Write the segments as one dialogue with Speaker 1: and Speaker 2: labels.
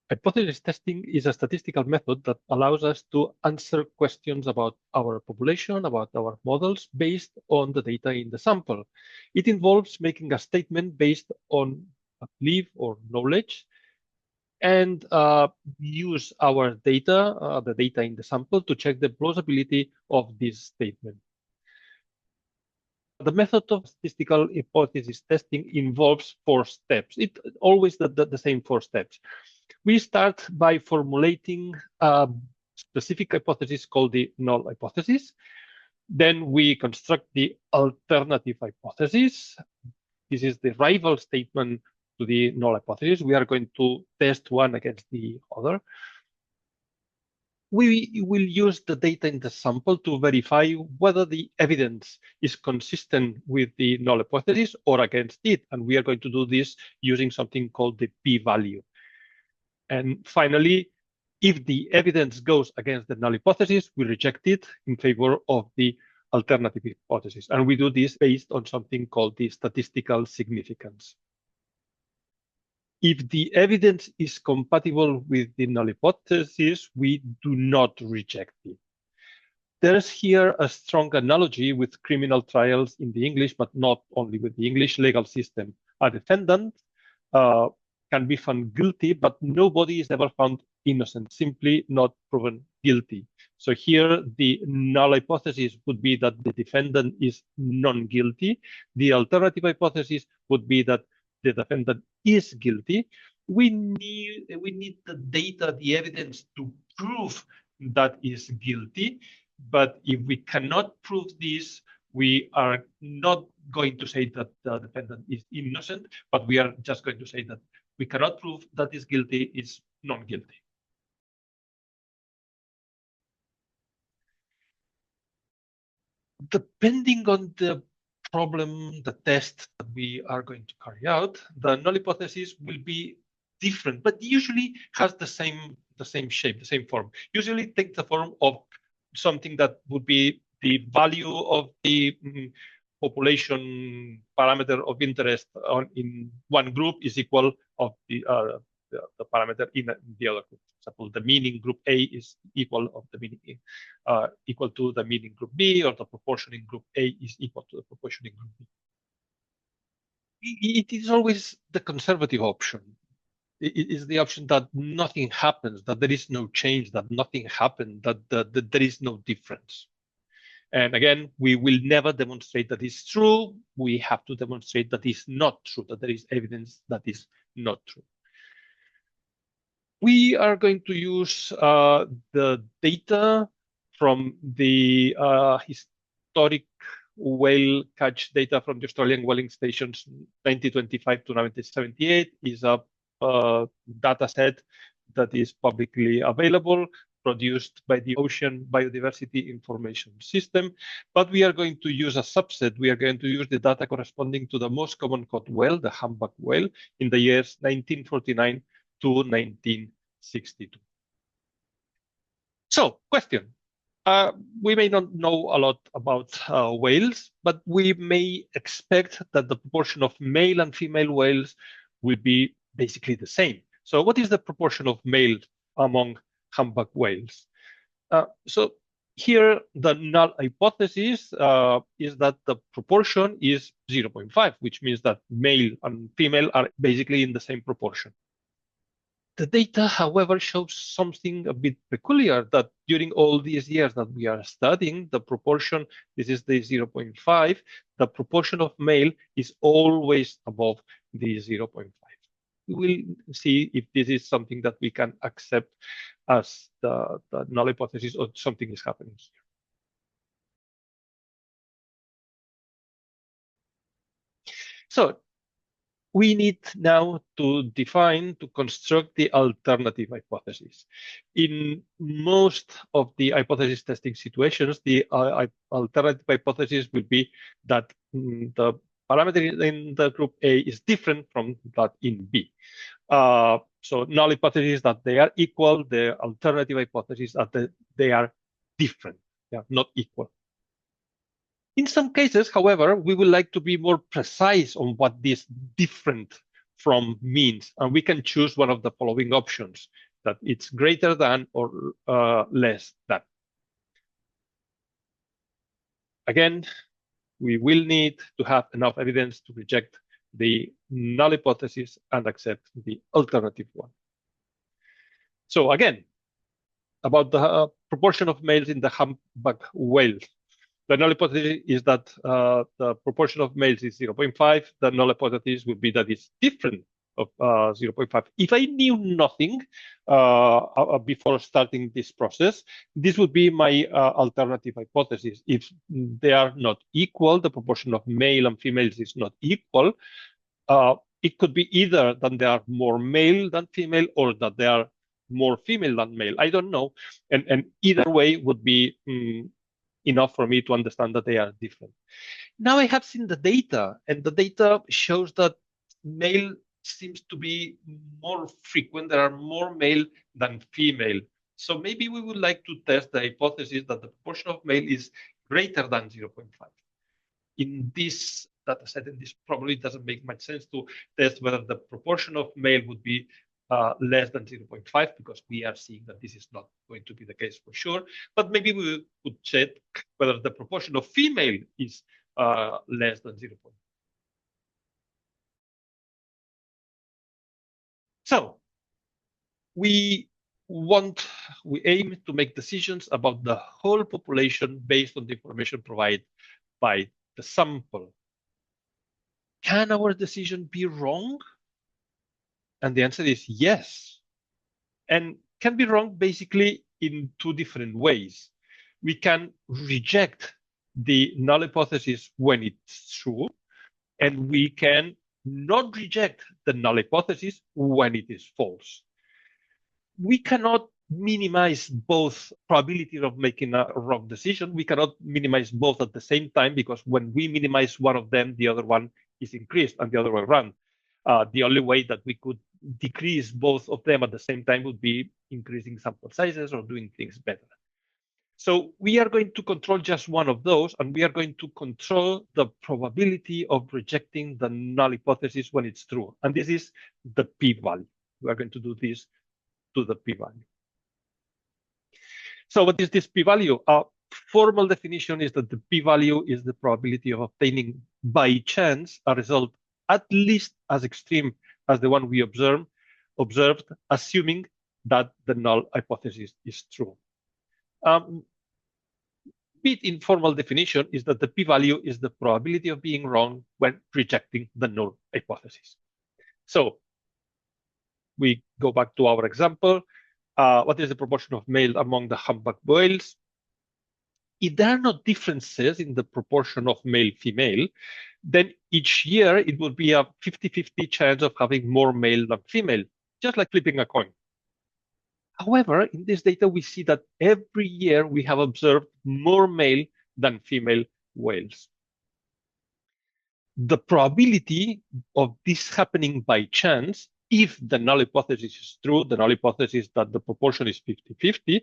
Speaker 1: Hypothesis testing is a statistical method that allows us to answer questions about our population, about our models, based on the data in the sample. It involves making a statement based on a belief or knowledge, and use our data, the data in the sample, to check the plausibility of this statement. The method of statistical hypothesis testing involves 4 steps. It's always the same 4 steps. We start by formulating a specific hypothesis called the null hypothesis. Then we construct the alternative hypothesis. This is the rival statement to the null hypothesis. We are going to test one against the other. We will use the data in the sample to verify whether the evidence is consistent with the null hypothesis or against it. And we are going to do this using something called the p-value. And finally, if the evidence goes against the null hypothesis, we reject it in favor of the alternative hypothesis. And we do this based on something called the statistical significance. If the evidence is compatible with the null hypothesis, we do not reject it. There's here a strong analogy with criminal trials in the English, but not only with the English legal system. A defendant can be found guilty, but nobody is ever found innocent, simply not proven guilty. So here, the null hypothesis would be that the defendant is non-guilty. The alternative hypothesis would be that the defendant is guilty. We need the data, the evidence to prove that is guilty. But if we cannot prove this, we are not going to say that the defendant is innocent, but we are just going to say that we cannot prove that is guilty is non-guilty. Depending on the problem, the test that we are going to carry out, the null hypothesis will be different, but usually has the same shape, the same form. Usually takes the form of something that would be the value of the population parameter of interest in one group is equal of the parameter in the other group. For example, the mean in group A is equal of the mean equal to the mean in group B, or the proportion in group A is equal to the proportion in group B. It is always the conservative option. It is the option that nothing happens, that there is no change, that nothing happened, that there is no difference. And again, we will never demonstrate that it's true. We have to demonstrate that it's not true, that there is evidence that is not true. We are going to use the data from the historic whale catch data from the Australian whaling stations 1925 to 1978 is a data set that is publicly available, produced by the Ocean Biodiversity Information System. But we are going to use a subset. We are going to use the data corresponding to the most common caught whale, the humpback whale, in the years 1949 to 1962. So, question. We may not know a lot about whales, but we may expect that the proportion of male and female whales will be basically the same. So what is the proportion of males among humpback whales? So here, the null hypothesis is that the proportion is 0.5, which means that male and female are basically in the same proportion. The data, however, shows something a bit peculiar, that during all these years that we are studying, the proportion, this is the 0.5, the proportion of male is always above the 0.5. We will see if this is something that we can accept as the null hypothesis, or something is happening here. So we need now to construct the alternative hypothesis. In most of the hypothesis testing situations, the alternative hypothesis will be that the parameter in the group A is different from that in B. So null hypothesis that they are equal, the alternative hypothesis that they are different, they are not equal. In some cases, however, we would like to be more precise on what this different from means, and we can choose one of the following options, that it's greater than or less than. Again, we will need to have enough evidence to reject the null hypothesis and accept the alternative one. So again, about the proportion of males in the humpback whales. The null hypothesis is that the proportion of males is 0.5. The null hypothesis would be that it's different of 0.5. If I knew nothing before starting this process, this would be my alternative hypothesis. If they are not equal, the proportion of male and females is not equal, it could be either that they are more male than female or that they are more female than male. I don't know. And either way would be enough for me to understand that they are different. Now I have seen the data, and the data shows that male seems to be more frequent. There are more male than female. So maybe we would like to test the hypothesis that the proportion of male is greater than 0.5. In this data set, and this probably doesn't make much sense to test whether the proportion of male would be less than 0.5, because we are seeing that this is not going to be the case for sure. But maybe we could check whether the proportion of female is less than 0.5. So we aim to make decisions about the whole population based on the information provided by the sample. Can our decision be wrong? And the answer is yes. And can be wrong basically in two different ways. We can reject the null hypothesis when it's true, and we can not reject the null hypothesis when it is false. We cannot minimize both probability of making a wrong decision. We cannot minimize both at the same time, because when we minimize one of them, the other one is increased, and the other way around. The only way that we could decrease both of them at the same time would be increasing sample sizes or doing things better. So we are going to control just one of those, and we are going to control the probability of rejecting the null hypothesis when it's true. And this is the p-value. We are going to do this to the p-value. So what is this p-value? Formal definition is that the p-value is the probability of obtaining by chance a result at least as extreme as the one we observed, assuming that the null hypothesis is true. Bit informal definition is that the p-value is the probability of being wrong when rejecting the null hypothesis. So we go back to our example. What is the proportion of male among the humpback whales? If there are no differences in the proportion of male-female, then each year it would be a 50-50 chance of having more male than female, just like flipping a coin. However, in this data, we see that every year we have observed more male than female whales. The probability of this happening by chance, if the null hypothesis is true, the null hypothesis that the proportion is 50-50,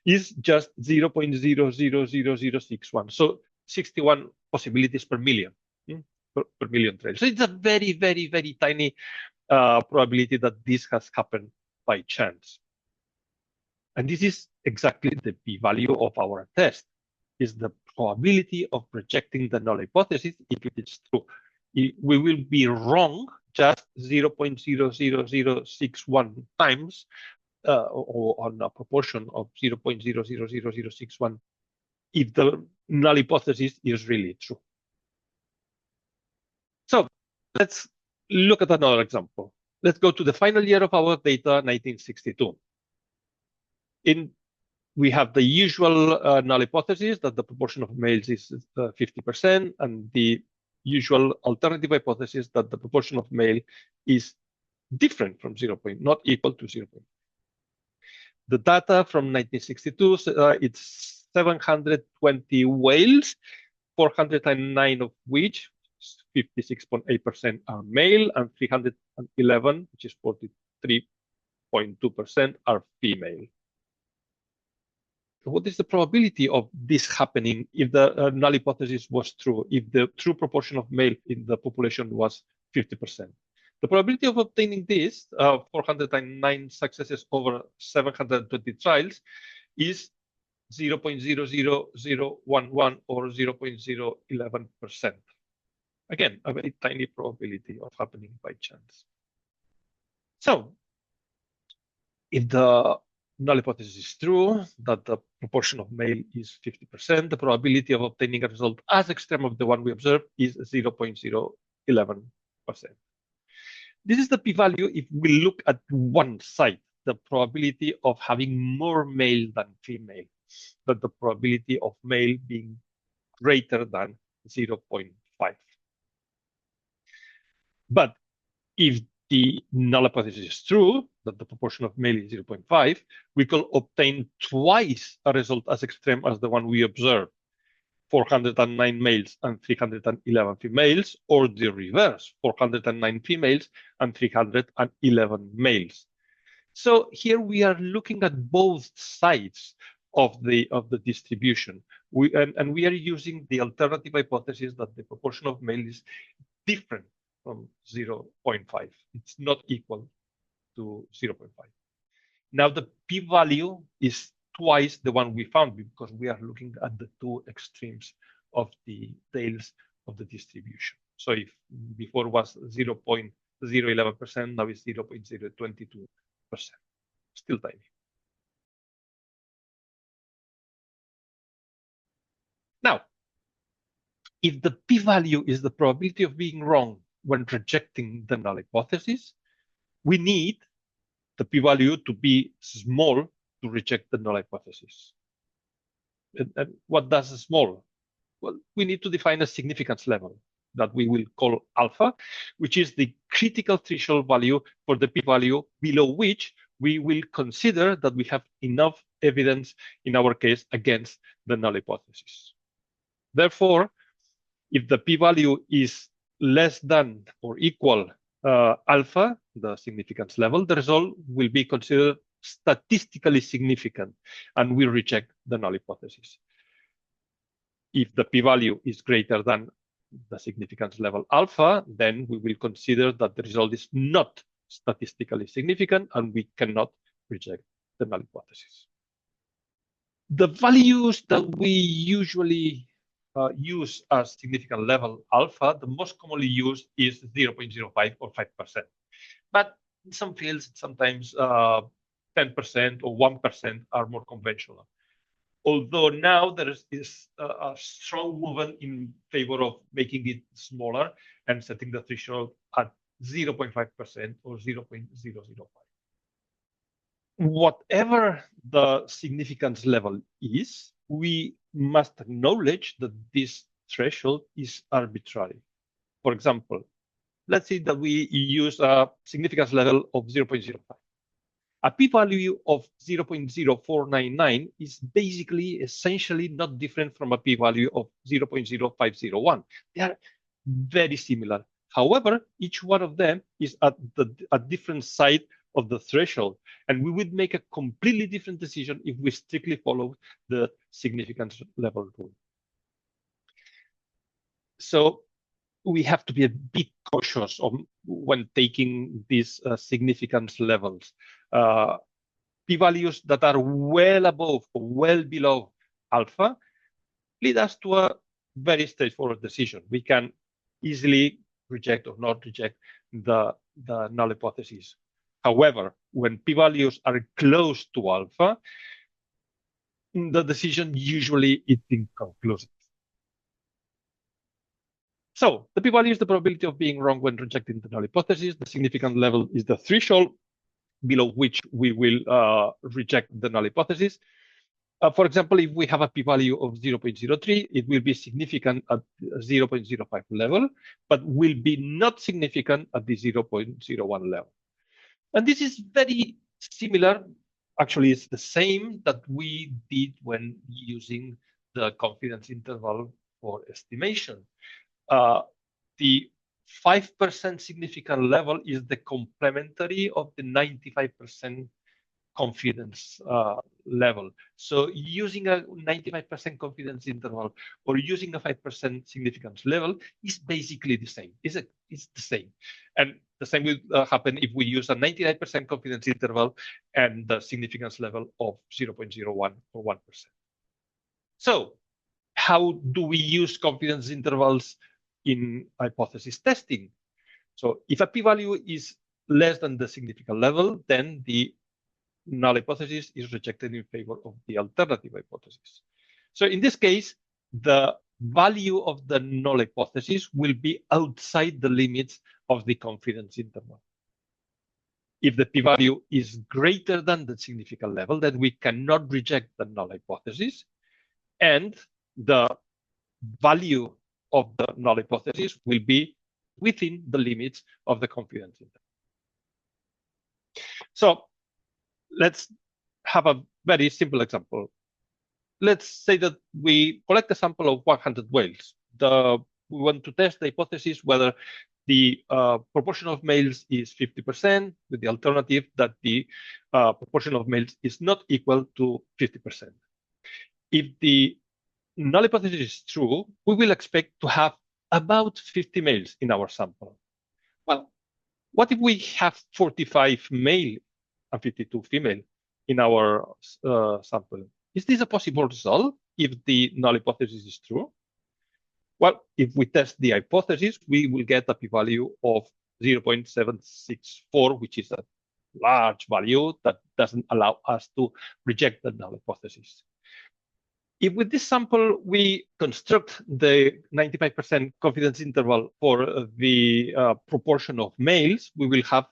Speaker 1: is just 0.000061. So 61 possibilities per million, per million trails. So it's a very, very, very tiny probability that this has happened by chance. And this is exactly the p-value of our test, is the probability of rejecting the null hypothesis if it is true. We will be wrong just 0.00061 times, or on a proportion of 0.000061, if the null hypothesis is really true. So let's look at another example. Let's go to the final year of our data, 1962. We have the usual null hypothesis that the proportion of males is 50%, and the usual alternative hypothesis that the proportion of male is different from not equal to 0. The data from 1962, it's 720 whales, 409 of which, 56.8%, are male, and 311, which is 43.2%, are female. What is the probability of this happening if the null hypothesis was true, if the true proportion of male in the population was 50%? The probability of obtaining this 409 successes over 720 trials is 0.00011 or 0.011%. Again, a very tiny probability of happening by chance. So if the null hypothesis is true, that the proportion of male is 50%, the probability of obtaining a result as extreme of the one we observed is 0.011%. This is the p-value if we look at one side, the probability of having more male than female, but the probability of male being greater than 0.5. But if the null hypothesis is true, that the proportion of male is 0.5, we could obtain twice a result as extreme as the one we observed, 409 males and 311 females, or the reverse, 409 females and 311 males. So here we are looking at both sides of the distribution. We are using the alternative hypothesis that the proportion of male is different from 0.5. It's not equal to 0.5. Now the p-value is twice the one we found because we are looking at the two extremes of the tails of the distribution. So if before was 0.011%, now it's 0.022%. Still tiny. Now, if the p-value is the probability of being wrong when rejecting the null hypothesis, we need the p-value to be small to reject the null hypothesis. And what does small? Well, we need to define a significance level that we will call alpha, which is the critical threshold value for the p-value below which we will consider that we have enough evidence, in our case, against the null hypothesis. Therefore, if the p-value is less than or equal alpha, the significance level, the result will be considered statistically significant, and we reject the null hypothesis. If the p-value is greater than the significance level alpha, then we will consider that the result is not statistically significant, and we cannot reject the null hypothesis. The values that we usually use as significant level alpha, the most commonly used is 0.05 or 5%. But in some fields, sometimes 10% or 1% are more conventional. Although now there is a strong movement in favor of making it smaller and setting the threshold at 0.5% or 0.005. Whatever the significance level is, we must acknowledge that this threshold is arbitrary. For example, let's say that we use a significance level of 0.05. A p-value of 0.0499 is basically essentially not different from a p-value of 0.0501. They are very similar. However, each one of them is at a different side of the threshold, and we would make a completely different decision if we strictly follow the significance level rule. So we have to be a bit cautious when taking these significance levels. P-values that are well above or well below alpha lead us to a very straightforward decision. We can easily reject or not reject the null hypothesis. However, when p-values are close to alpha, the decision usually is inconclusive. So the p-value is the probability of being wrong when rejecting the null hypothesis. The significant level is the threshold below which we will reject the null hypothesis. For example, if we have a p-value of 0.03, it will be significant at 0.05 level, but will be not significant at the 0.01 level. And this is very similar. Actually, it's the same that we did when using the confidence interval for estimation. The 5% significant level is the complementary of the 95% confidence level. So using a 95% confidence interval or using a 5% significance level is basically the same. It's the same. And the same will happen if we use a 99% confidence interval and the significance level of 0.01 or 1%. So how do we use confidence intervals in hypothesis testing? So if a p-value is less than the significant level, then the null hypothesis is rejected in favor of the alternative hypothesis. So in this case, the value of the null hypothesis will be outside the limits of the confidence interval. If the p-value is greater than the significant level, then we cannot reject the null hypothesis, and the value of the null hypothesis will be within the limits of the confidence interval. So let's have a very simple example. Let's say that we collect a sample of 100 whales. We want to test the hypothesis whether the proportion of males is 50%, with the alternative that the proportion of males is not equal to 50%. If the null hypothesis is true, we will expect to have about 50 males in our sample. Well, what if we have 45 male and 52 female in our sample? Is this a possible result if the null hypothesis is true? Well, if we test the hypothesis, we will get a p-value of 0.764, which is a large value that doesn't allow us to reject the null hypothesis. If with this sample we construct the 95% confidence interval for the proportion of males, we will have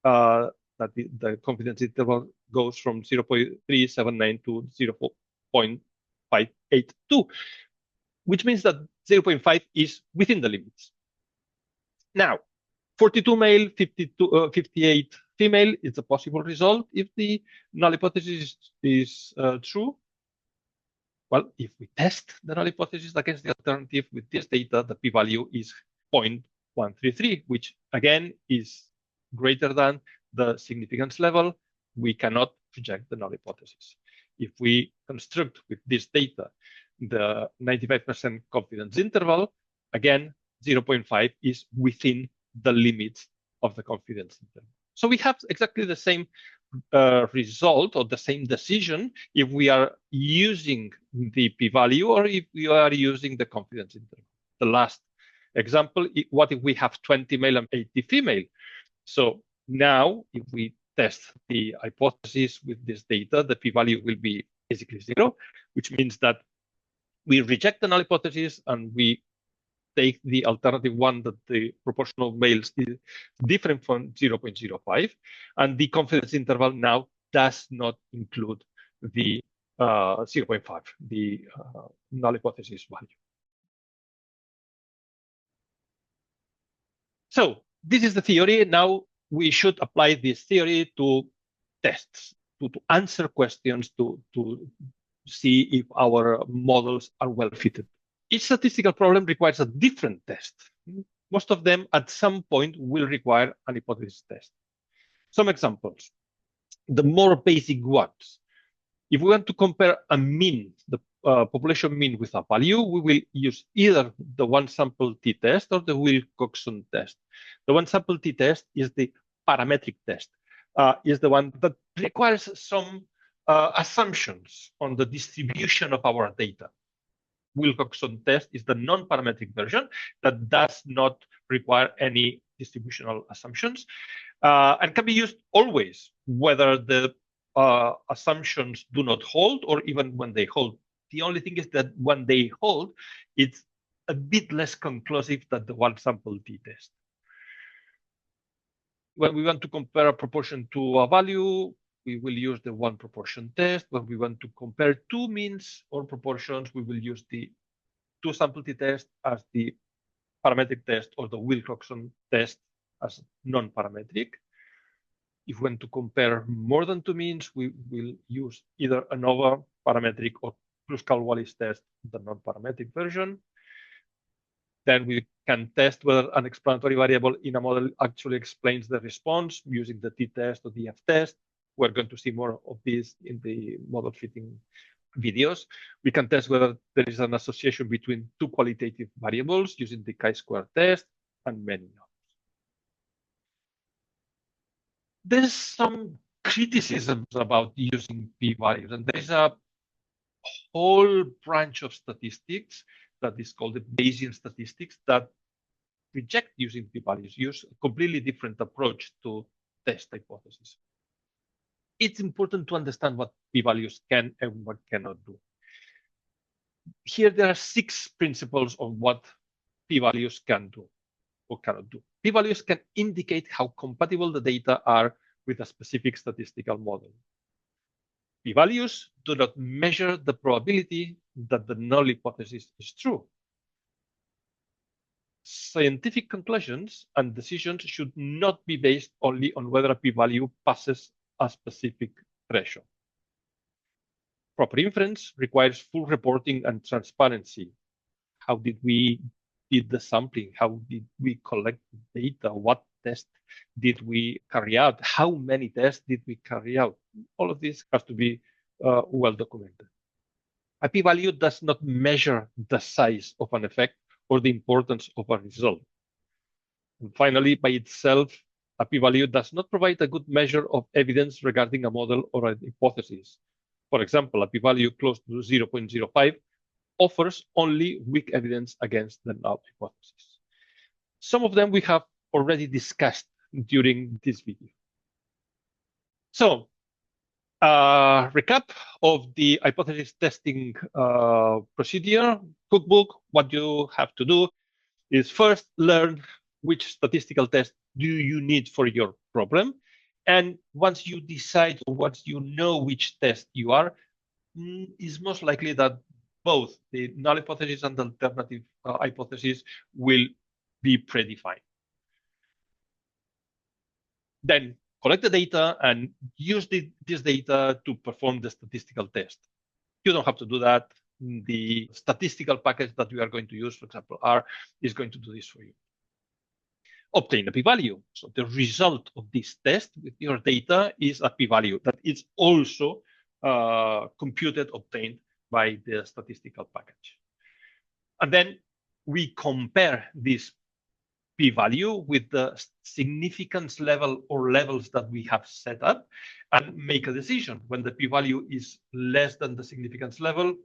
Speaker 1: that the confidence interval goes from 0.379 to 0.582, which means that 0.5 is within the limits. Now, 42 male, 58 female is a possible result if the null hypothesis is true. Well, if we test the null hypothesis against the alternative with this data, the p-value is 0.133, which again is greater than the significance level. We cannot reject the null hypothesis. If we construct with this data the 95% confidence interval, again, 0.5 is within the limits of the confidence interval. So we have exactly the same result or the same decision if we are using the p-value or if we are using the confidence interval. The last example, what if we have 20 male and 80 female? So now if we test the hypothesis with this data, the p-value will be basically 0, which means that we reject the null hypothesis and we take the alternative one that the proportion of males is different from 0.05, and the confidence interval now does not include the 0.5, the null hypothesis value. So this is the theory. Now we should apply this theory to tests, to answer questions, to see if our models are well fitted. Each statistical problem requires a different test. Most of them at some point will require an hypothesis test. Some examples, the more basic ones. If we want to compare a mean, the population mean with a value, we will use either the one sample t-test or the Wilcoxon test. The one sample t-test is the parametric test, is the one that requires some assumptions on the distribution of our data. Wilcoxon test is the non-parametric version that does not require any distributional assumptions and can be used always, whether the assumptions do not hold or even when they hold. The only thing is that when they hold, it's a bit less conclusive than the one sample t-test. When we want to compare a proportion to a value, we will use the one proportion test. When we want to compare two means or proportions, we will use the two sample t-test as the parametric test or the Wilcoxon test as non-parametric. If we want to compare more than two means, we will use either ANOVA parametric or Kruskal-Wallis test, the non-parametric version. Then we can test whether an explanatory variable in a model actually explains the response using the t-test or the f-test. We're going to see more of this in the model fitting videos. We can test whether there is an association between two qualitative variables using the chi-square test and many others. There's some criticisms about using p-values, and there's a whole branch of statistics that is called the Bayesian statistics that reject using p-values, use a completely different approach to test hypotheses. It's important to understand what p-values can and what cannot do. Here, there are 6 principles of what p-values can do or cannot do. P-values can indicate how compatible the data are with a specific statistical model. P-values do not measure the probability that the null hypothesis is true. Scientific conclusions and decisions should not be based only on whether a p-value passes a specific threshold. Proper inference requires full reporting and transparency. How did we did the sampling? How did we collect data? What test did we carry out? How many tests did we carry out? All of this has to be well documented. A p-value does not measure the size of an effect or the importance of a result. And finally, by itself, a p-value does not provide a good measure of evidence regarding a model or a hypothesis. For example, a p-value close to 0.05 offers only weak evidence against the null hypothesis. Some of them we have already discussed during this video. So, recap of the hypothesis testing procedure cookbook. What you have to do is first learn which statistical test do you need for your problem. And once you decide, or once you know which test you are, it's most likely that both the null hypothesis and the alternative hypothesis will be predefined. Then collect the data and use this data to perform the statistical test. You don't have to do that. The statistical package that we are going to use, for example, R, is going to do this for you. Obtain a p-value. So the result of this test with your data is a p-value that is also computed, obtained by the statistical package. And then we compare this p-value with the significance level or levels that we have set up and make a decision. When the p-value is less than the significance level,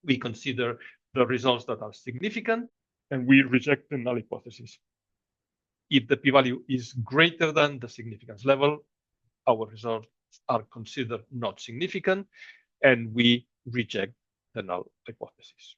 Speaker 1: we consider the results that are significant and we reject the null hypothesis. If the p-value is greater than the significance level, our results are considered not significant and we reject the null hypothesis.